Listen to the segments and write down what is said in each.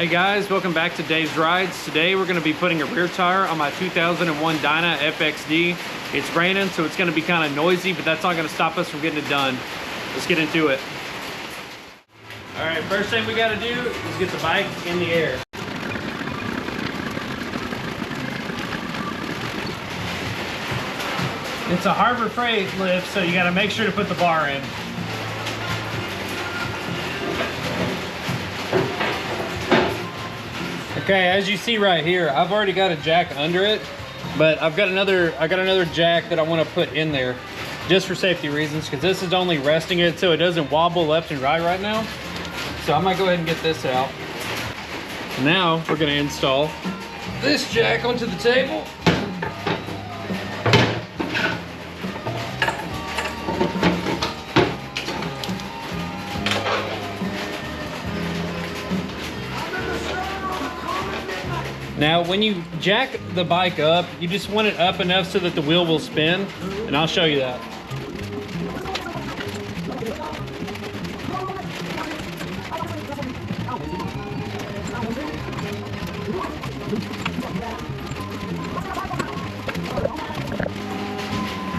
Hey guys, welcome back to Dave's Rides. Today we're going to be putting a rear tire on my 2001 Dyna FXD. It's raining, so it's going to be kind of noisy, but that's not going to stop us from getting it done. Let's get into it. All right, first thing we got to do is get the bike in the air. It's a Harbor Freight lift, so you got to make sure to put the bar in. Okay, as you see right here, I've already got a jack under it, but I got another jack that I want to put in there just for safety reasons, because this is only resting it so it doesn't wobble left and right now. So I might go ahead and get this out. Now we're going to install this jack onto the table. Now, when you jack the bike up, you just want it up enough so that the wheel will spin, and I'll show you that.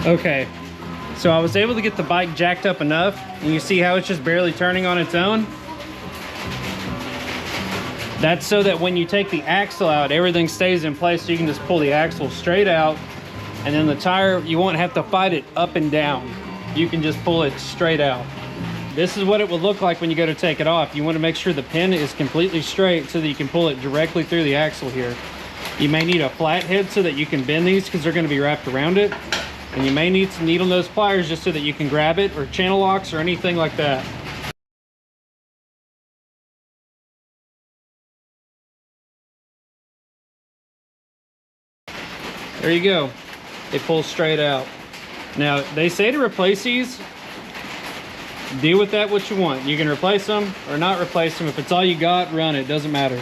Okay, so I was able to get the bike jacked up enough, and you see how it's just barely turning on its own? That's so that when you take the axle out, everything stays in place, so you can just pull the axle straight out, and then the tire, you won't have to fight it up and down. You can just pull it straight out. This is what it will look like when you go to take it off. You want to make sure the pin is completely straight so that you can pull it directly through the axle here. You may need a flat head so that you can bend these because they're going to be wrapped around it. And you may need some needle nose pliers just so that you can grab it, or channel locks or anything like that. There you go. They pull straight out. Now, they say to replace these. Deal with that what you want. You can replace them or not replace them. If it's all you got, run it. Doesn't matter.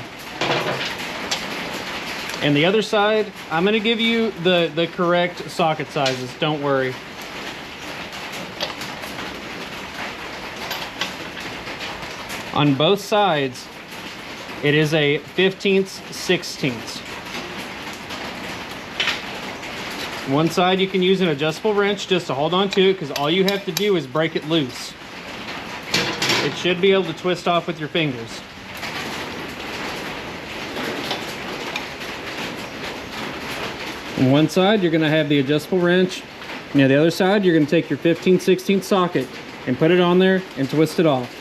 And the other side, I'm going to give you the correct socket sizes. Don't worry. On both sides, it is a 15th, 16th. One side you can use an adjustable wrench just to hold on to it, because all you have to do is break it loose. It should be able to twist off with your fingers. On one side you're going to have the adjustable wrench. Now the other side you're going to take your 15/16 socket and put it on there and twist it off.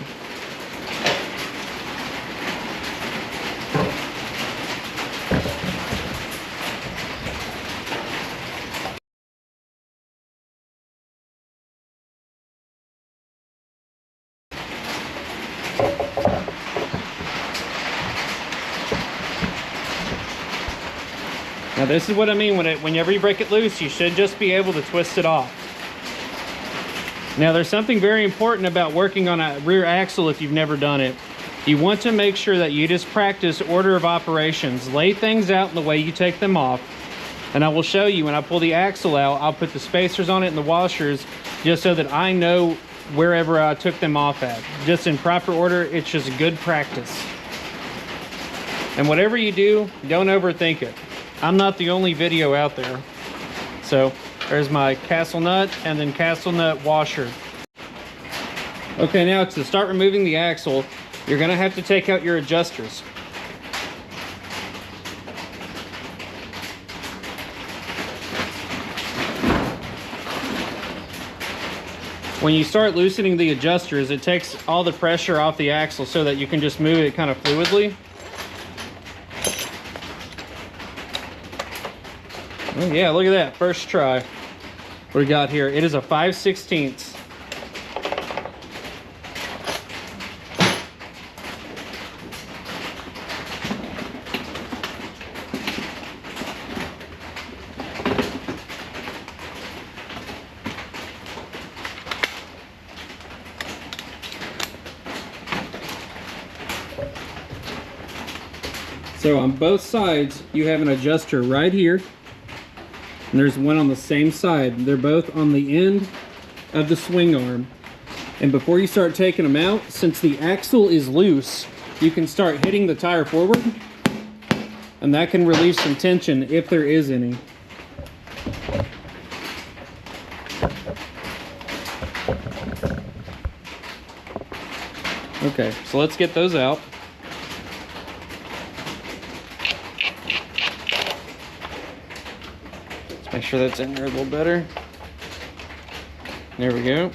Now this is what I mean, whenever you break it loose, you should just be able to twist it off. Now there's something very important about working on a rear axle if you've never done it. You want to make sure that you just practice order of operations. Lay things out in the way you take them off. And I will show you when I pull the axle out, I'll put the spacers on it and the washers just so that I know wherever I took them off at. Just in proper order, it's just good practice. And whatever you do, don't overthink it. I'm not the only video out there. So there's my castle nut and then castle nut washer. Okay, now to start removing the axle, you're gonna have to take out your adjusters. When you start loosening the adjusters, it takes all the pressure off the axle so that you can just move it kind of fluidly. Oh yeah, look at that, first try. What we got here, it is a 5/16. So on both sides, you have an adjuster right here. And there's one on the same side. They're both on the end of the swing arm. And before you start taking them out, since the axle is loose, you can start hitting the tire forward, and that can relieve some tension if there is any. Okay, so let's get those out. Let's make sure that's in there a little better. There we go.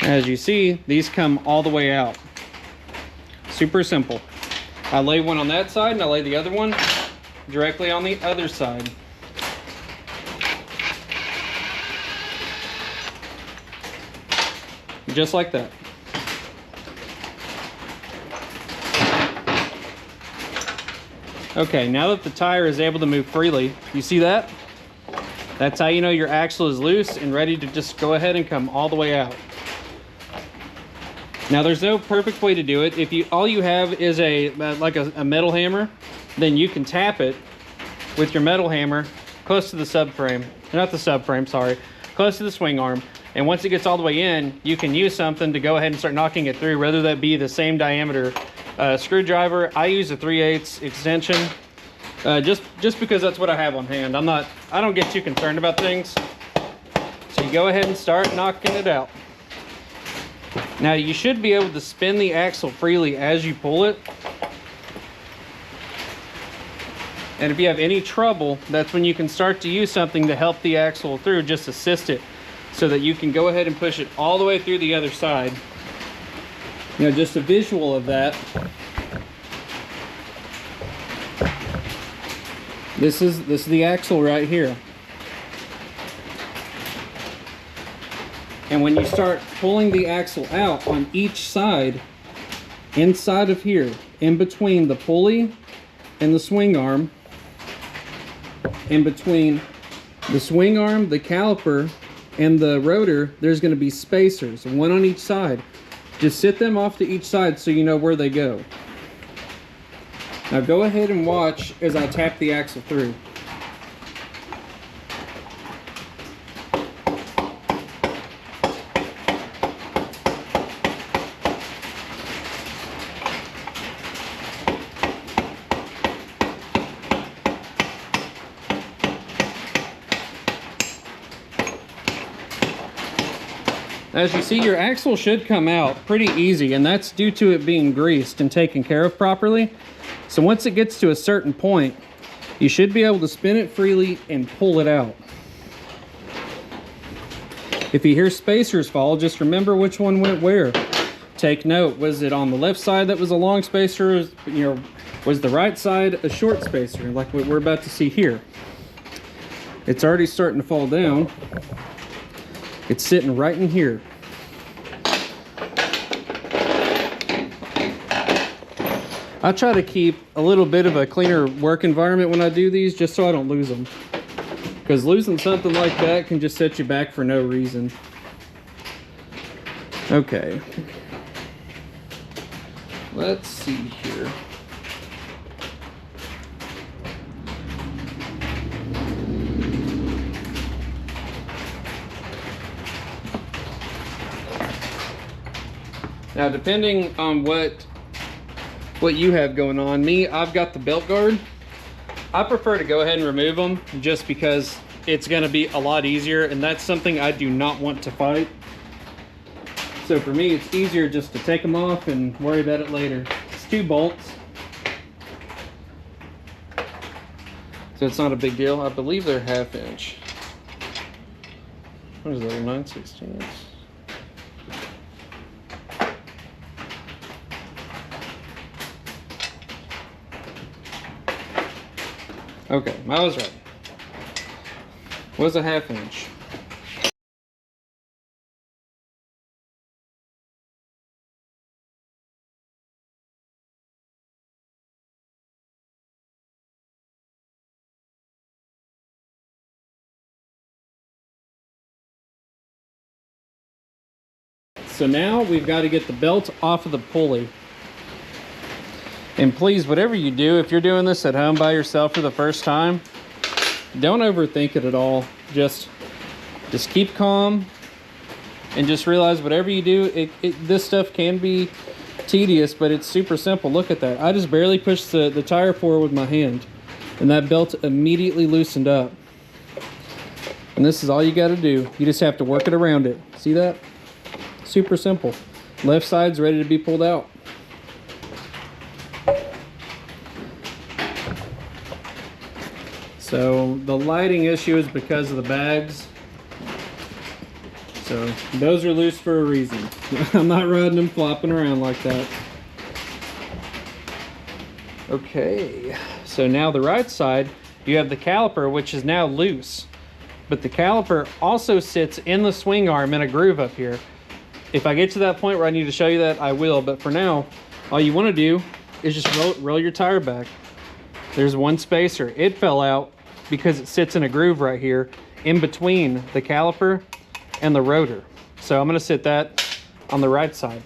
As you see, these come all the way out. Super simple. I lay one on that side and I lay the other one directly on the other side. Just like that. Okay, now that the tire is able to move freely, you see that? That's how you know your axle is loose and ready to just go ahead and come all the way out. Now there's no perfect way to do it. If you all you have is a metal hammer, then you can tap it with your metal hammer close to the subframe. Not the subframe, sorry. Close to the swing arm. And once it gets all the way in, you can use something to go ahead and start knocking it through, whether that be the same diameter screwdriver. I use a 3/8 extension, just because that's what I have on hand. I don't get too concerned about things. So you go ahead and start knocking it out. Now you should be able to spin the axle freely as you pull it. And if you have any trouble, that's when you can start to use something to help the axle through, just assist it, so that you can go ahead and push it all the way through the other side. You know, just a visual of that. This is the axle right here. And when you start pulling the axle out on each side, inside of here, in between the pulley and the swing arm, in between the swing arm, the caliper, and the rotor, there's going to be spacers, one on each side. Just sit them off to each side so you know where they go. Now go ahead and watch as I tap the axle through. As you see, your axle should come out pretty easy, and that's due to it being greased and taken care of properly. So once it gets to a certain point, you should be able to spin it freely and pull it out. If you hear spacers fall, just remember which one went where. Take note, was it on the left side that was a long spacer? You know, was the right side a short spacer, like what we're about to see here? It's already starting to fall down. It's sitting right in here. I try to keep a little bit of a cleaner work environment when I do these, just so I don't lose them. Because losing something like that can just set you back for no reason. Okay. Let's see here. Now, depending on what you have going on, I've got the belt guard. I prefer to go ahead and remove them just because it's going to be a lot easier, and that's something I do not want to fight. So for me, it's easier just to take them off and worry about it later. It's 2 bolts, so it's not a big deal. I believe they're 1/2 inch. What is that, 9/16? Okay, I was right. Was a 1/2 inch. So now we've got to get the belt off of the pulley. And please, whatever you do, if you're doing this at home by yourself for the first time, don't overthink it at all. Just keep calm and just realize whatever you do, this stuff can be tedious, but it's super simple. Look at that. I just barely pushed the tire forward with my hand, and that belt immediately loosened up. And this is all you got to do. You just have to work it around it. See that? Super simple. Left side's ready to be pulled out. So the lighting issue is because of the bags. So those are loose for a reason. I'm not riding them flopping around like that. Okay, so now the right side, you have the caliper, which is now loose. But the caliper also sits in the swing arm in a groove up here. If I get to that point where I need to show you that, I will. But for now, all you want to do is just roll your tire back. There's one spacer. It fell out because it sits in a groove right here in between the caliper and the rotor. So I'm going to sit that on the right side.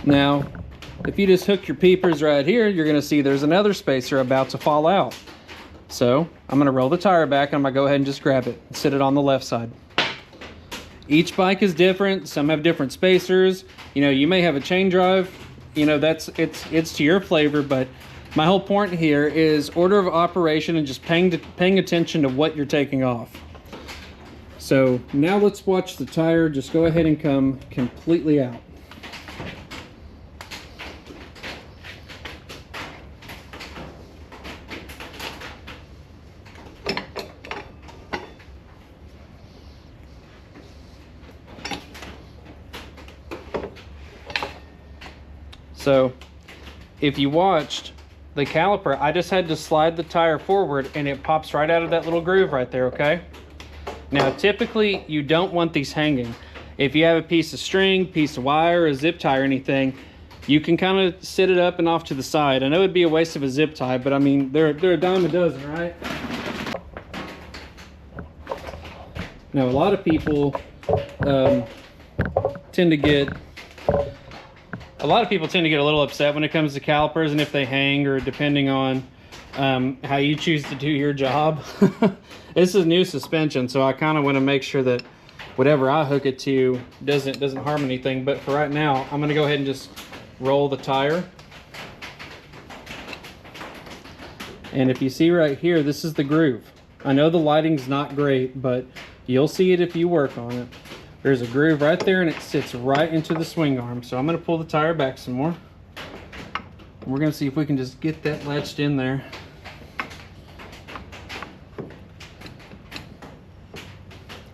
Now, if you just hook your peepers right here, you're going to see there's another spacer about to fall out. So I'm going to roll the tire back, and I'm going to go ahead and just grab it and sit it on the left side. Each bike is different. Some have different spacers. You know, you may have a chain drive. You know, it's to your flavor, but my whole point here is order of operation and just paying attention to what you're taking off. So now let's watch the tire just go ahead and come completely out. So if you watched the caliper, I just had to slide the tire forward and it pops right out of that little groove right there, okay? Now typically you don't want these hanging. If you have a piece of string, piece of wire, a zip tie or anything, you can kind of sit it up and off to the side. I know it'd be a waste of a zip tie, but I mean, they're a dime a dozen, right? Now a lot of people tend to get a little upset when it comes to calipers and if they hang, or depending on how you choose to do your job. This is new suspension, so I kind of want to make sure that whatever I hook it to doesn't harm anything. But for right now, I'm going to go ahead and just roll the tire. And if you see right here, this is the groove. I know the lighting's not great, but you'll see it if you work on it. There's a groove right there, and it sits right into the swing arm. So I'm going to pull the tire back some more. And we're going to see if we can just get that latched in there.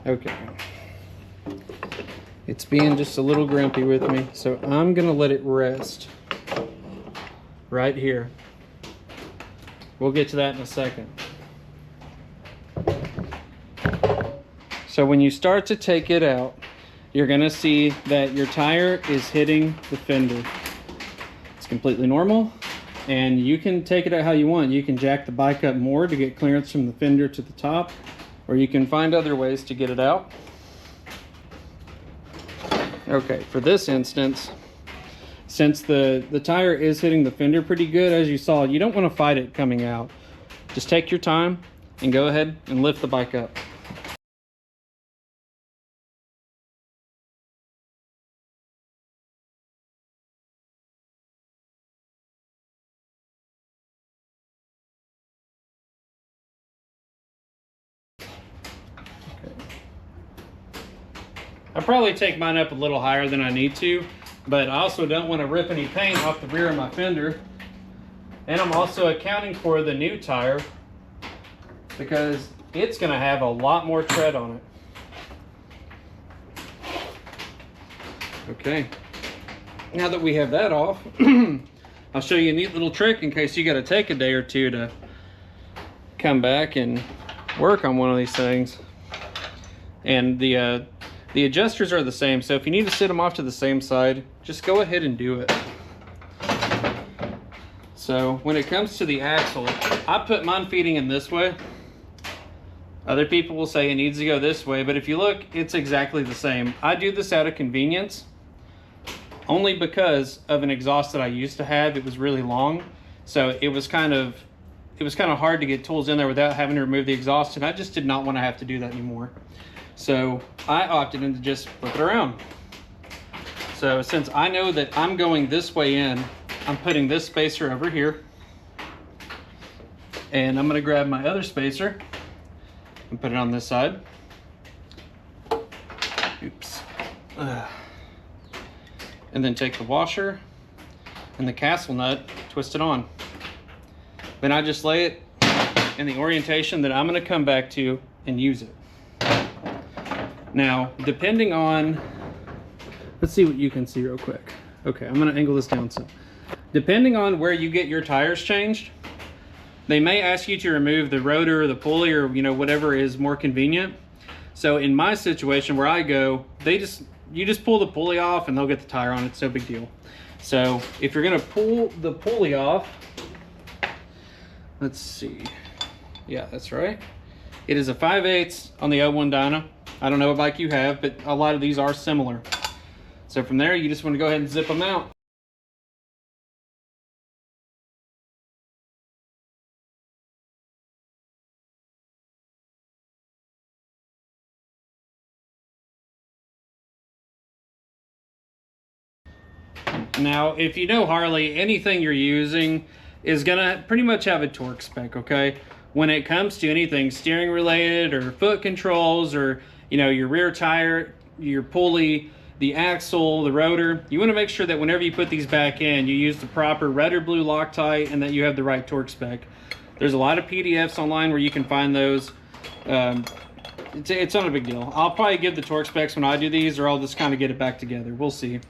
Okay. It's being just a little grumpy with me, so I'm going to let it rest right here. We'll get to that in a second. So when you start to take it out, you're going to see that your tire is hitting the fender. It's completely normal, and you can take it out how you want. You can jack the bike up more to get clearance from the fender to the top, or you can find other ways to get it out. Okay, for this instance, since the tire is hitting the fender pretty good, as you saw, you don't want to fight it coming out. Just take your time and go ahead and lift the bike up. I probably take mine up a little higher than I need to, but I also don't want to rip any paint off the rear of my fender. And I'm also accounting for the new tire because it's going to have a lot more tread on it. Okay, now that we have that off, I'll show you a neat little trick in case you got to take a day or two to come back and work on one of these things. And the adjusters are the same, so if you need to sit them off to the same side, just go ahead and do it. So when it comes to the axle, I put mine feeding in this way. Other people will say it needs to go this way, but if you look, it's exactly the same. I do this out of convenience, only because of an exhaust that I used to have. It was really long, so it it was kind of hard to get tools in there without having to remove the exhaust, and I just did not want to have to do that anymore. So I opted into just flip it around. So since I know that I'm going this way in, I'm putting this spacer over here, and I'm gonna grab my other spacer and put it on this side. Oops. And then take the washer and the castle nut, twist it on. Then I just lay it in the orientation that I'm gonna come back to and use it. Now, depending on, let's see what you can see real quick. Okay, I'm gonna angle this down some. Depending on where you get your tires changed, they may ask you to remove the rotor or the pulley, or whatever is more convenient. So in my situation where I go, you just pull the pulley off and they'll get the tire on. It's no big deal. So if you're gonna pull the pulley off, let's see. Yeah, that's right. It is a 5/8 on the 01 Dyna. I don't know what bike you have, but a lot of these are similar. So from there, you just want to go ahead and zip them out. Now, if you know Harley, anything you're using is gonna pretty much have a torque spec, okay? When it comes to anything steering related or foot controls, or your rear tire, your pulley, the axle, the rotor, you wanna make sure that whenever you put these back in, you use the proper red or blue Loctite and that you have the right torque spec. There's a lot of PDFs online where you can find those. It's not a big deal. I'll probably give the torque specs when I do these, or I'll just kind of get it back together. We'll see.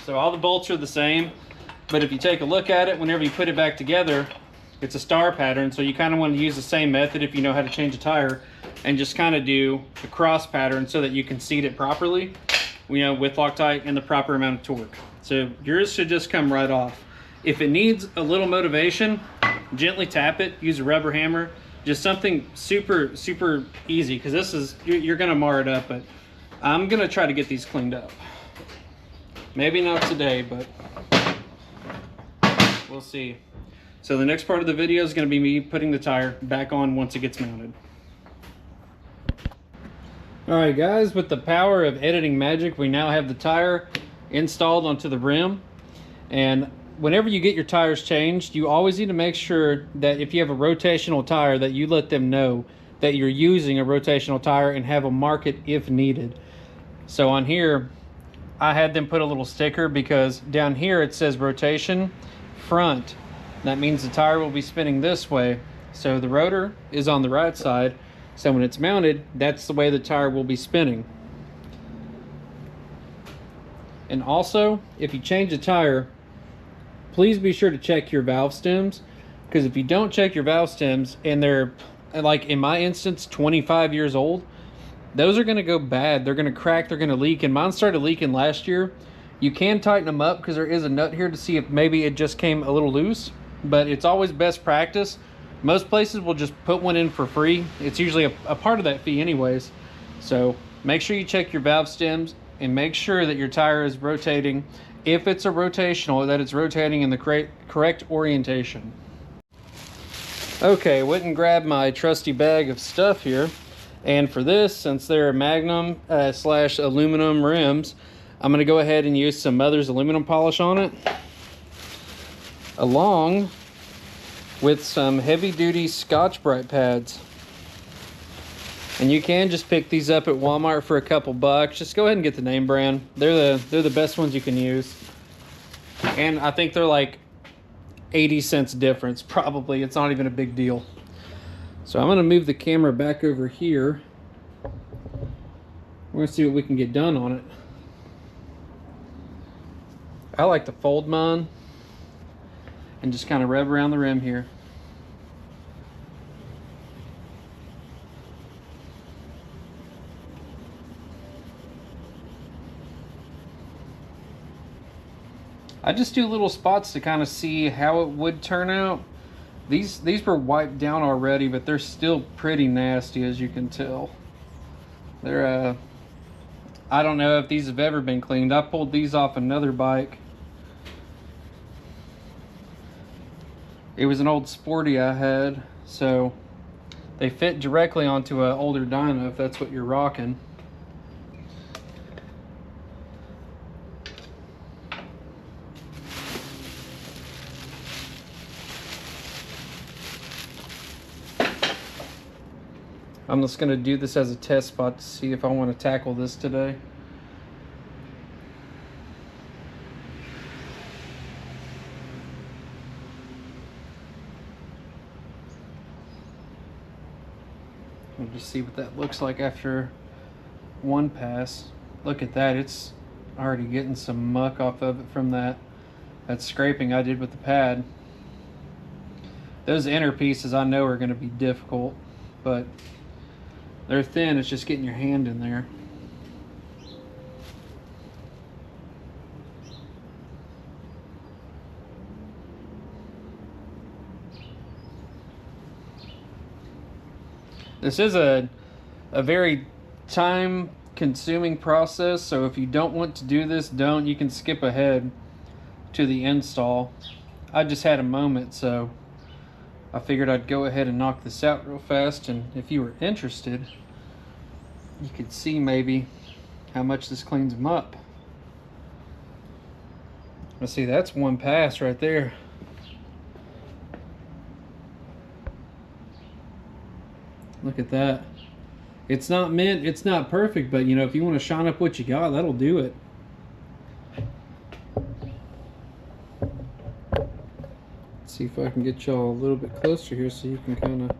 So all the bolts are the same, but if you take a look at it, whenever you put it back together, it's a star pattern. So you kind of want to use the same method if you know how to change a tire, and just kind of do a cross pattern so that you can seat it properly, with Loctite and the proper amount of torque. So yours should just come right off. If it needs a little motivation, gently tap it, use a rubber hammer, just something super, super easy, because this is, you're gonna mar it up, but I'm gonna try to get these cleaned up. Maybe not today, but we'll see. So the next part of the video is going to be me putting the tire back on once it gets mounted. Alright guys, with the power of editing magic, we now have the tire installed onto the rim. And whenever you get your tires changed, you always need to make sure that if you have a rotational tire, that you let them know that you're using a rotational tire and have a mark it if needed. So on here, I had them put a little sticker, because down here it says rotation front. That means the tire will be spinning this way. So the rotor is on the right side. So when it's mounted, that's the way the tire will be spinning. And also, if you change a tire, please be sure to check your valve stems, because if you don't check your valve stems and they're, like in my instance, 25 years old, those are going to go bad. They're going to crack, they're going to leak, and mine started leaking last year. You can tighten them up because there is a nut here to see if maybe it just came a little loose, but it's always best practice. Most places will just put one in for free. It's usually a part of that fee anyways. So make sure you check your valve stems and make sure that your tire is rotating. If it's a rotational, that it's rotating in the correct orientation. Okay, went and grabbed my trusty bag of stuff here. And for this, since they're Magnum slash aluminum rims, I'm going to go ahead and use some Mother's aluminum polish on it, along with some heavy duty Scotch-Brite pads. And you can just pick these up at Walmart for a couple bucks. Just go ahead and get the name brand. They're the best ones you can use. And I think they're like 80 cents difference, probably. It's not even a big deal. So I'm going to move the camera back over here. We're going to see what we can get done on it. I like to fold mine and just kind of rub around the rim here. I just do little spots to kind of see how it would turn out. These were wiped down already, but they're still pretty nasty, as you can tell. They're I don't know if these have ever been cleaned. I pulled these off another bike. It was an old Sporty I had, so they fit directly onto an older Dyna if that's what you're rocking. I'm just going to do this as a test spot to see if I want to tackle this today. We'll just see what that looks like after one pass. Look at that, it's already getting some muck off of it from that scraping I did with the pad. Those inner pieces I know are going to be difficult, but they're thin. It's just getting your hand in there. This is a very time consuming process, so if you don't want to do this, don't. You can skip ahead to the install. I just had a moment, so I figured I'd go ahead and knock this out real fast, and if you were interested, you could see maybe how much this cleans them up. Let's see, that's one pass right there. Look at that. It's not mint, it's not perfect, but you know, if you want to shine up what you got, that'll do it. Let's see if I can get y'all a little bit closer here so you can kind of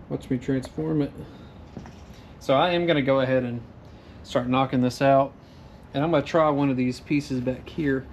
watch me transform it. So I am going to go ahead and start knocking this out, and I'm going to try one of these pieces back here.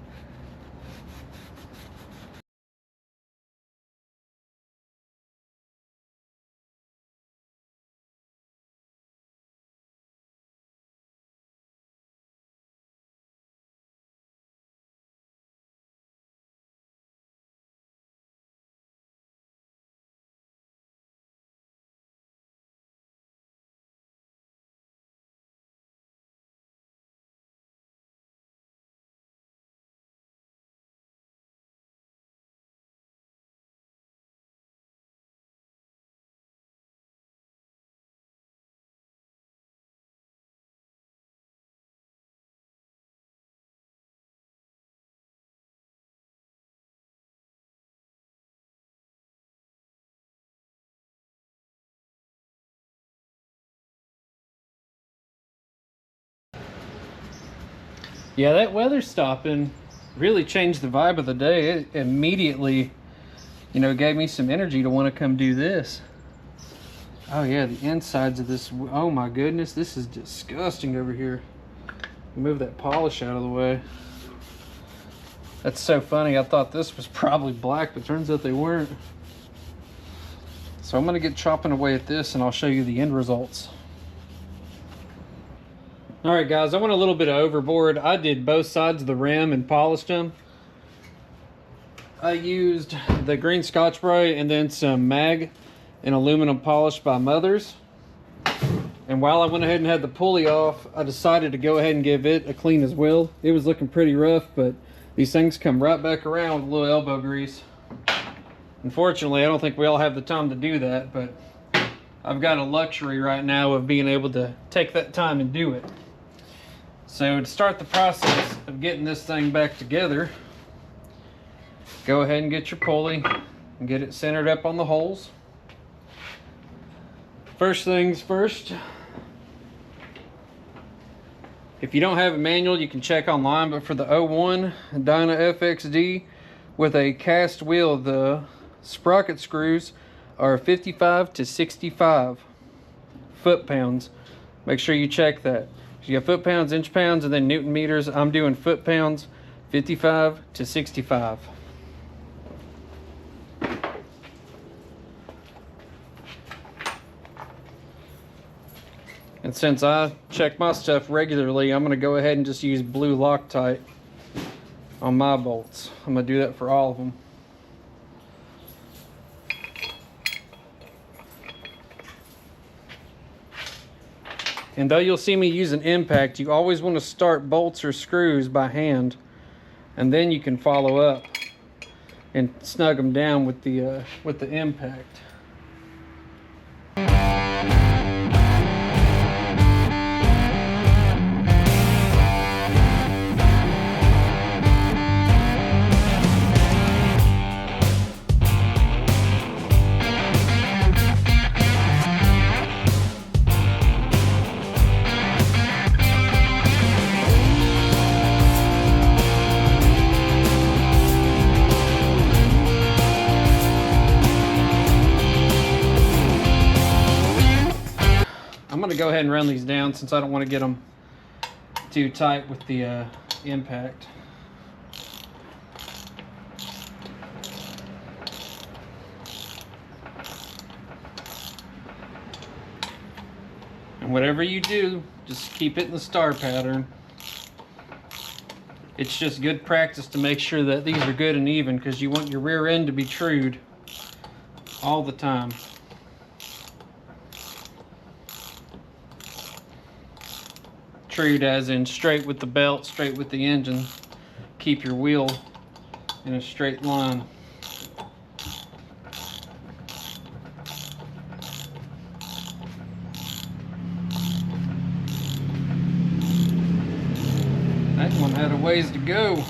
Yeah, that weather stopping really changed the vibe of the day. It immediately, you know, gave me some energy to want to come do this. Oh yeah, the insides of this, oh my goodness, this is disgusting over here. Move that polish out of the way. That's so funny. I thought this was probably black, but turns out they weren't. So I'm gonna get chopping away at this and I'll show you the end results. All right guys, I went a little bit overboard. I did both sides of the rim and polished them. I used the green Scotch-Brite and then some mag and aluminum polish by Mother's. And while I went ahead and had the pulley off, I decided to go ahead and give it a clean as well. It was looking pretty rough, but these things come right back around with a little elbow grease. Unfortunately, I don't think we all have the time to do that, but I've got a luxury right now of being able to take that time and do it. So to start the process of getting this thing back together, go ahead and get your pulley and get it centered up on the holes. First things first, if you don't have a manual, you can check online, but for the 01 Dyna FXD with a cast wheel, the sprocket screws are 55 to 65 foot-pounds. Make sure you check that. You got foot-pounds, inch-pounds, and then Newton meters. I'm doing foot-pounds, 55 to 65. And since I check my stuff regularly, I'm going to go ahead and just use blue Loctite on my bolts. I'm going to do that for all of them. And though you'll see me use an impact, you always want to start bolts or screws by hand, and then you can follow up and snug them down with the impact. I'm going to go ahead and run these down since I don't want to get them too tight with the impact. And whatever you do, just keep it in the star pattern. It's just good practice to make sure that these are good and even, because you want your rear end to be trued all the time. Trued as in straight with the belt, straight with the engine. Keep your wheel in a straight line. That one had a ways to go.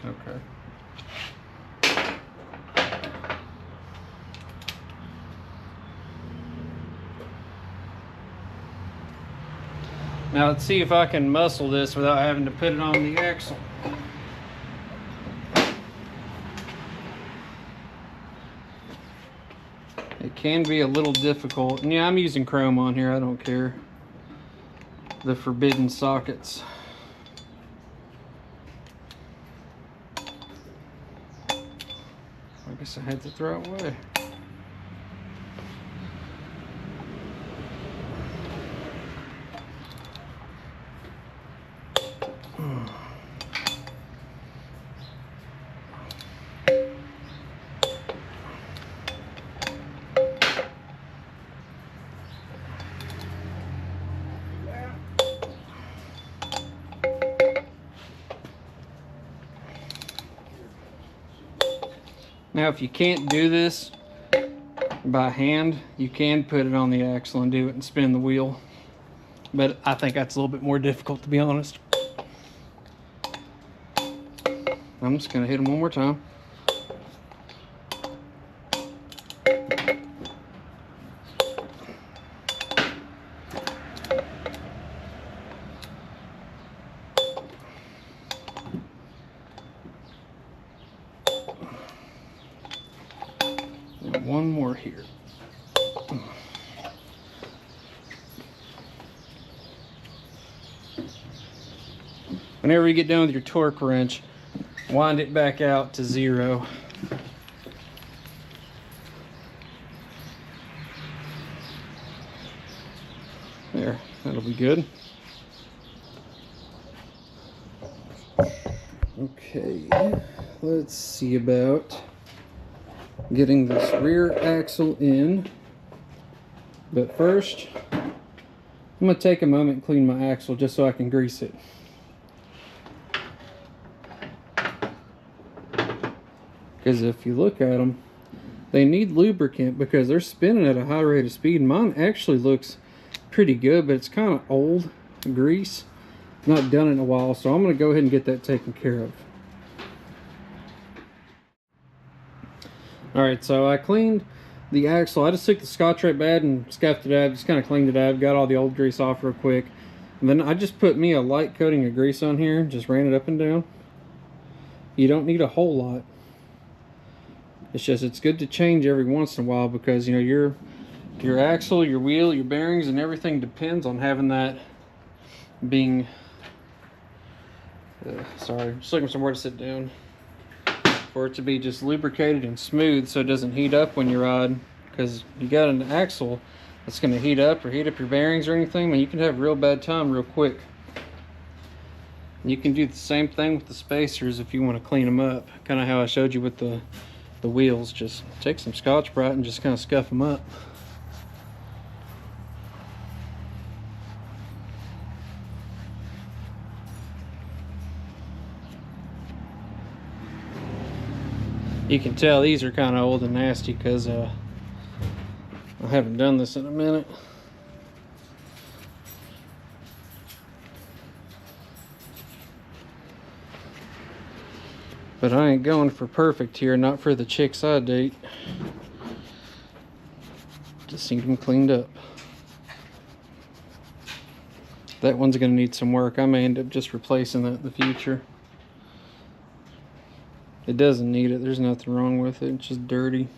Okay. Now let's see if I can muscle this without having to put it on the axle. It can be a little difficult. And yeah, I'm using chrome on here, I don't care. The forbidden sockets. I guess I had to throw it away. Now, if you can't do this by hand, you can put it on the axle and do it and spin the wheel. But I think that's a little bit more difficult, to be honest. I'm just gonna hit them one more time. And one more here. Whenever you get done with your torque wrench, wind it back out to 0. There, that'll be good. Okay, let's see about getting this rear axle in. But first, I'm going to take a moment and clean my axle just so I can grease it. Because if you look at them, they need lubricant because they're spinning at a high rate of speed. Mine actually looks pretty good, but it's kind of old grease. Not done it in a while, so I'm going to go ahead and get that taken care of. Alright, so I cleaned the axle. I just took the Scotch-Brite pad and scuffed it out, just kind of cleaned it out, got all the old grease off real quick. And then I just put me a light coating of grease on here, just ran it up and down. You don't need a whole lot. It's just, it's good to change every once in a while because, you know, your axle, your wheel, your bearings, and everything depends on having that being, sorry, just looking for somewhere to sit down, for it to be just lubricated and smooth so it doesn't heat up when you ride. Because you got an axle that's going to heat up your bearings or anything, and you can have a real bad time real quick. You can do the same thing with the spacers if you want to clean them up. Kind of how I showed you with the wheels. Just take some Scotch-Brite and just kind of scuff them up. You can tell these are kind of old and nasty because I haven't done this in a minute. But I ain't going for perfect here, not for the chicks I date. Just need them cleaned up. That one's gonna need some work. I may end up just replacing that in the future. It doesn't need it, there's nothing wrong with it, it's just dirty.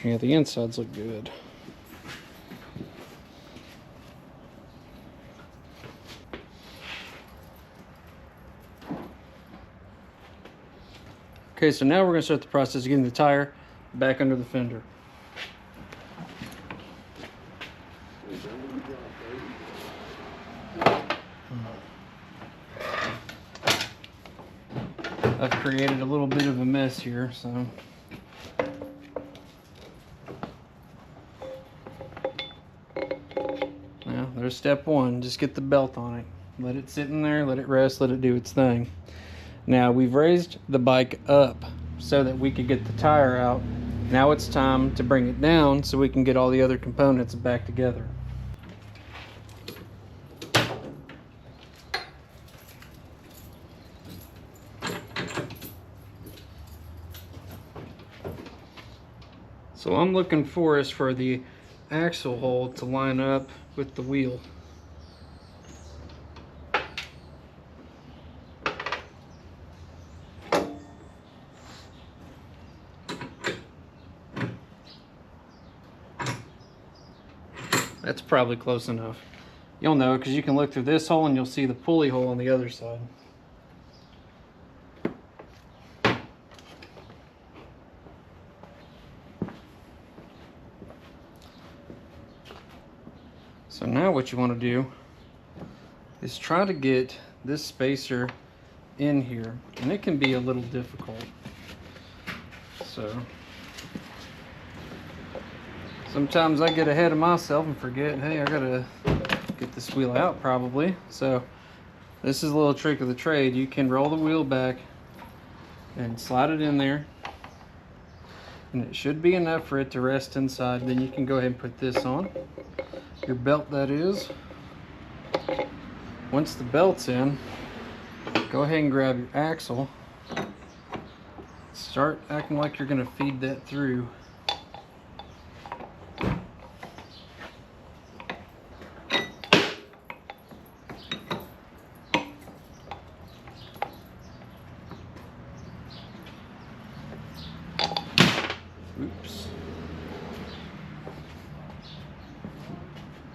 Yeah, the insides look good. Okay, so now we're going to start the process of getting the tire back under the fender. I've created a little bit of a mess here, so now there's step one. Just get the belt on it. Let it sit in there, let it rest, let it do its thing. Now we've raised the bike up so that we could get the tire out. Now it's time to bring it down so we can get all the other components back together. So I'm looking for the axle hole to line up with the wheel. That's probably close enough. You'll know because you can look through this hole and you'll see the pulley hole on the other side. So now what you want to do is try to get this spacer in here, and it can be a little difficult. So sometimes I get ahead of myself and forget, hey, I gotta get this wheel out probably. So this is a little trick of the trade. You can roll the wheel back and slide it in there, and it should be enough for it to rest inside. Then you can go ahead and put this on, your belt that is. Once the belt's in, go ahead and grab your axle. Start acting like you're gonna feed that through. Oops.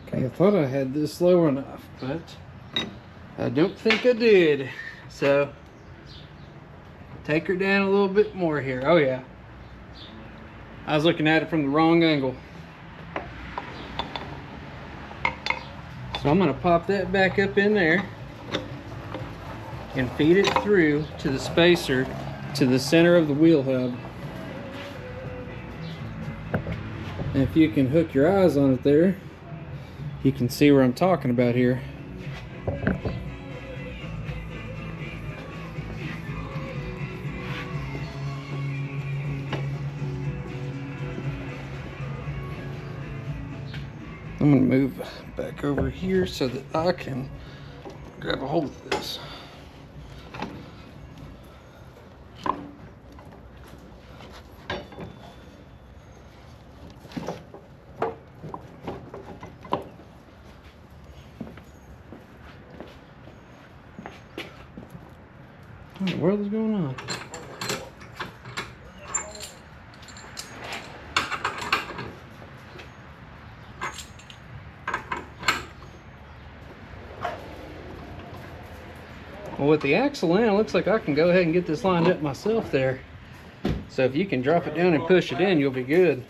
Okay, I thought I had this low enough, but I don't think I did. So take her down a little bit more here. Oh yeah, I was looking at it from the wrong angle. So I'm gonna pop that back up in there and feed it through to the spacer to the center of the wheel hub. And if you can hook your eyes on it there, you can see what I'm talking about here. I'm going to move back over here so that I can grab a hold of this. What in the world is going on? Well, with the axle in, it looks like I can go ahead and get this lined up myself there. So if you can drop it down and push it in, you'll be good.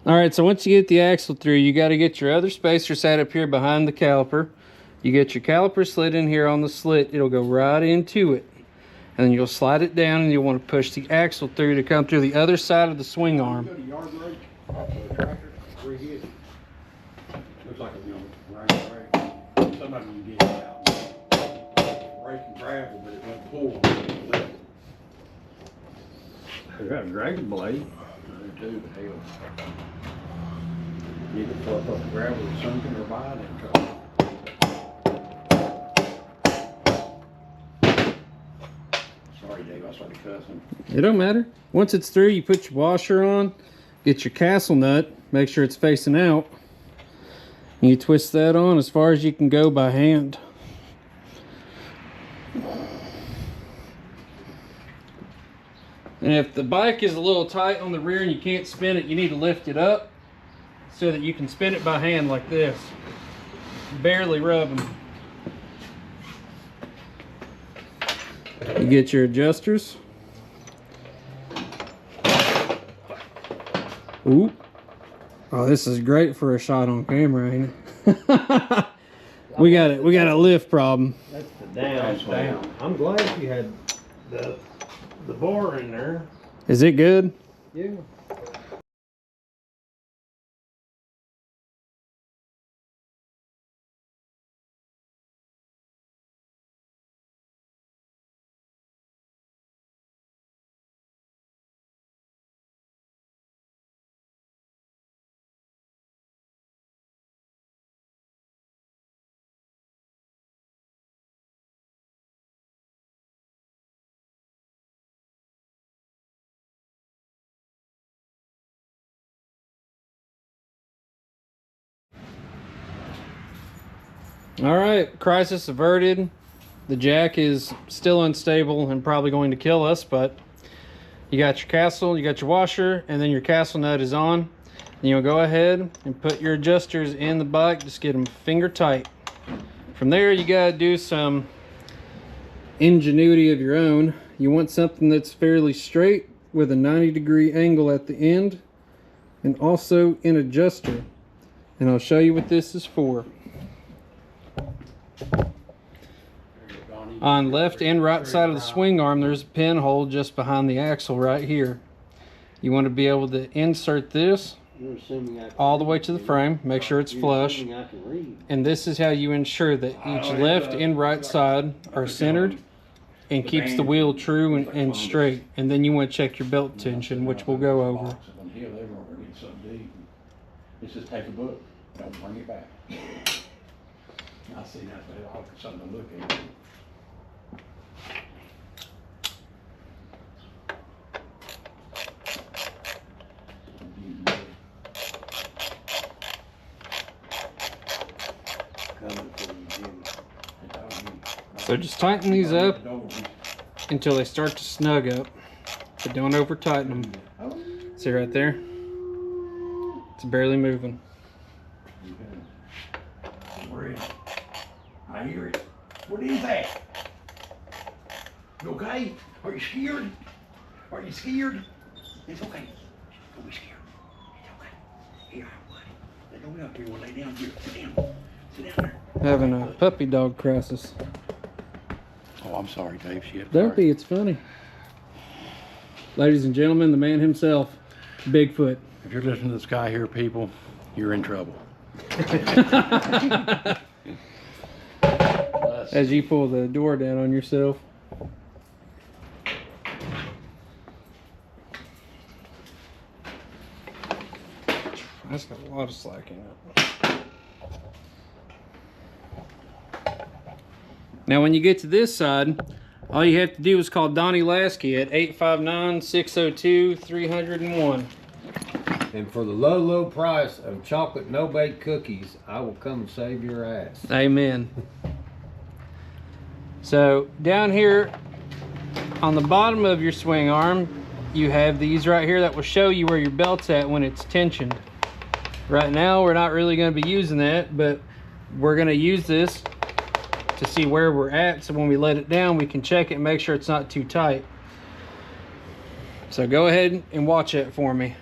All right, so once you get the axle through, you got to get your other spacer sat up here behind the caliper. You get your caliper slid in here on the slit. It'll go right into it. And then you'll slide it down, and you'll want to push the axle through to come through the other side of the swing arm. Looks like a brake. Some of them you get out. Brake and gravel, but it won't pull. They got a dragon blade. I do too, but hell. You either fluff up the gravel or something or buy it in trouble. Sorry, Dave, I started cussing. It don't matter. Once it's through, you put your washer on, get your castle nut, make sure it's facing out. And you twist that on as far as you can go by hand. And if the bike is a little tight on the rear and you can't spin it, you need to lift it up so that you can spin it by hand like this. Barely rubbing. You get your adjusters. Ooh. Oh, this is great for a shot on camera, ain't it? we got a lift problem. That's the down. I'm glad you had the bar in there. Is it good? Yeah. All right, crisis averted. The jack is still unstable and probably going to kill us, but you got your castle, you got your washer, and then your castle nut is on. And you'll go ahead and put your adjusters in the bike, just get them finger tight. From there, you gotta do some ingenuity of your own. You want something that's fairly straight with a 90-degree angle at the end, and also an adjuster. And I'll show you what this is for. On left and right side of the swing arm, there's a pinhole just behind the axle right here. You want to be able to insert this all the way to the frame, make sure it's flush. And this is how you ensure that each left and right side are centered and keeps the wheel true and straight. And then you want to check your belt tension, which we'll go over. It's just take a book, don't bring it back. I see that's something to look at. So just tighten these up until they start to snug up, but don't over tighten them. See right there? It's barely moving. I hear it. What is that? You okay? Are you scared? Are you scared? It's okay. Don't be scared. It's okay. Here, buddy. Don't be up here. We'll lay down here. Sit down. Sit down there. Having a puppy dog crisis. Oh, I'm sorry, Dave. Don't be. It's funny. Ladies and gentlemen, the man himself, Bigfoot. If you're listening to this guy here, people, you're in trouble. As you pull the door down on yourself. That's got a lot of slack in it. Now when you get to this side, all you have to do is call Donnie Lasky at 859-602-301. And for the low, low price of chocolate no-bake cookies, I will come and save your ass. Amen. So down here on the bottom of your swing arm, you have these right here that will show you where your belt's at when it's tensioned. Right now, we're not really going to be using that, but we're going to use this to see where we're at. So when we let it down, we can check it and make sure it's not too tight. So go ahead and watch it for me.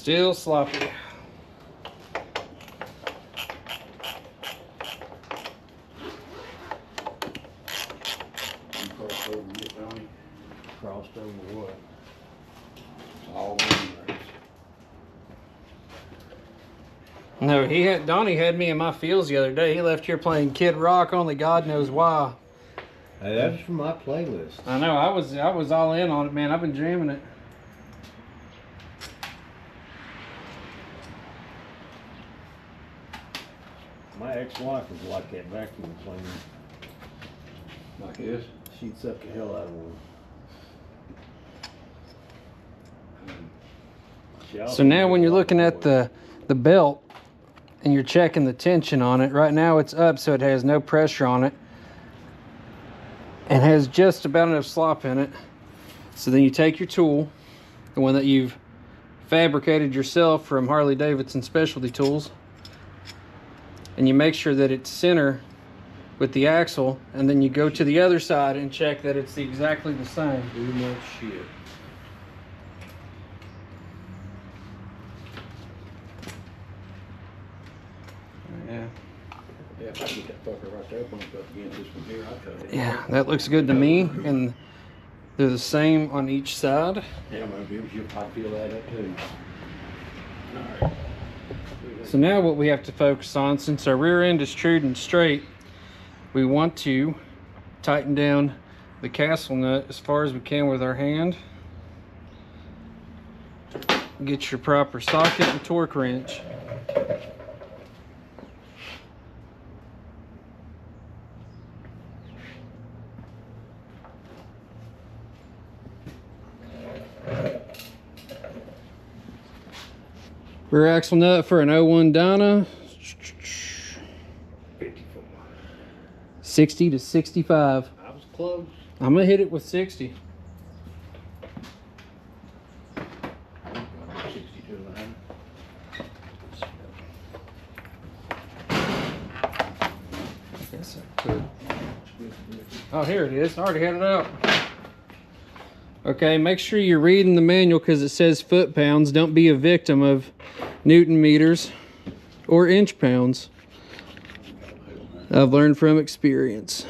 Still sloppy. You crossed over and get Donnie. Crossed over what? It's all winning race. No, Donnie had me in my fields the other day. He left here playing Kid Rock, only God knows why. Hey, that's from my playlist. I know, I was all in on it, man. I've been jamming it. My ex-wife was like that vacuum cleaner. Like this. She'd suck the hell out of one. So now when you're looking at the belt and you're checking the tension on it, right now it's up so it has no pressure on it and has just about enough slop in it. So then you take your tool, the one that you've fabricated yourself from Harley-Davidson Specialty Tools, and you make sure that it's center with the axle, and then you go to the other side and check that it's exactly the same. Too much shit. Yeah. Yeah, if I get that fucker right there, bumped up against this one here, I'd cut it. Yeah, that looks good to me, and they're the same on each side. Yeah, maybe you'll probably feel that up too. Alright. So now what we have to focus on, since our rear end is true and straight, we want to tighten down the castle nut as far as we can with our hand. Get your proper socket and torque wrench. Rear axle nut for an 01 Dyna. 54. 60 to 65. I was close. I'm gonna hit it with 60. 62 line. I guess I could. Oh, here it is. I already had it out. Okay, make sure you're reading the manual because it says foot-pounds. Don't be a victim of Newton meters or inch pounds. I've learned from experience.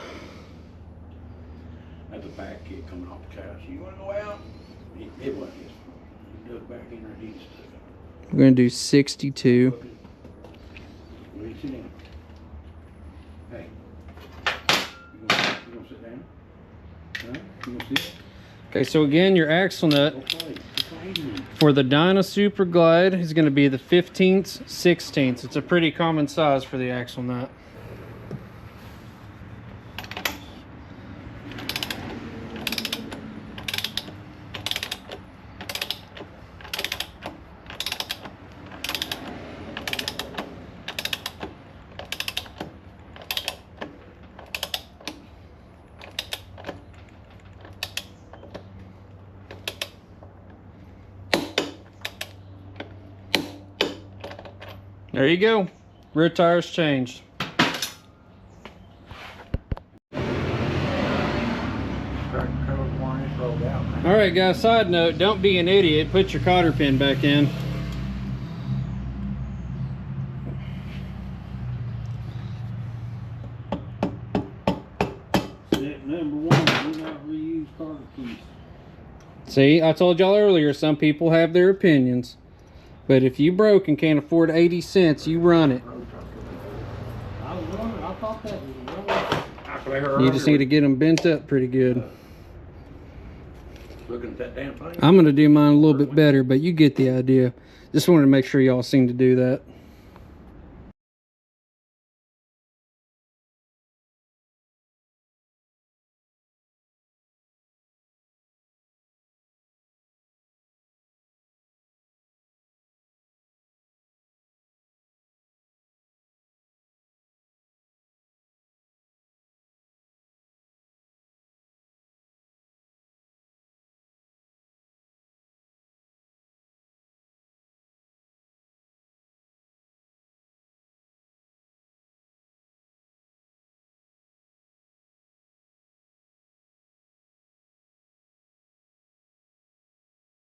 That's a back kick coming off the couch. You want to go out? It wasn't his fault. He dug back in there and he just took it. We're gonna do 62. Where you sit down? Hey. You gonna sit down? Huh? You gonna sit? Okay, so again, your axle nut Go play. Go play. for the Dyna Super Glide is gonna be the 15th, 16th. It's a pretty common size for the axle nut. There you go. Rear tires changed. All right, guys, side note, don't be an idiot. Put your cotter pin back in. Step number 1, do not reuse carter keys. See, I told y'all earlier, some people have their opinions. But if you broke and can't afford 80 cents, you run it. I was wondering, I thought that was wrong. You just need to get them bent up pretty good. Looking at that damn thing. I'm going to do mine a little bit better, but you get the idea. Just wanted to make sure y'all seem to do that.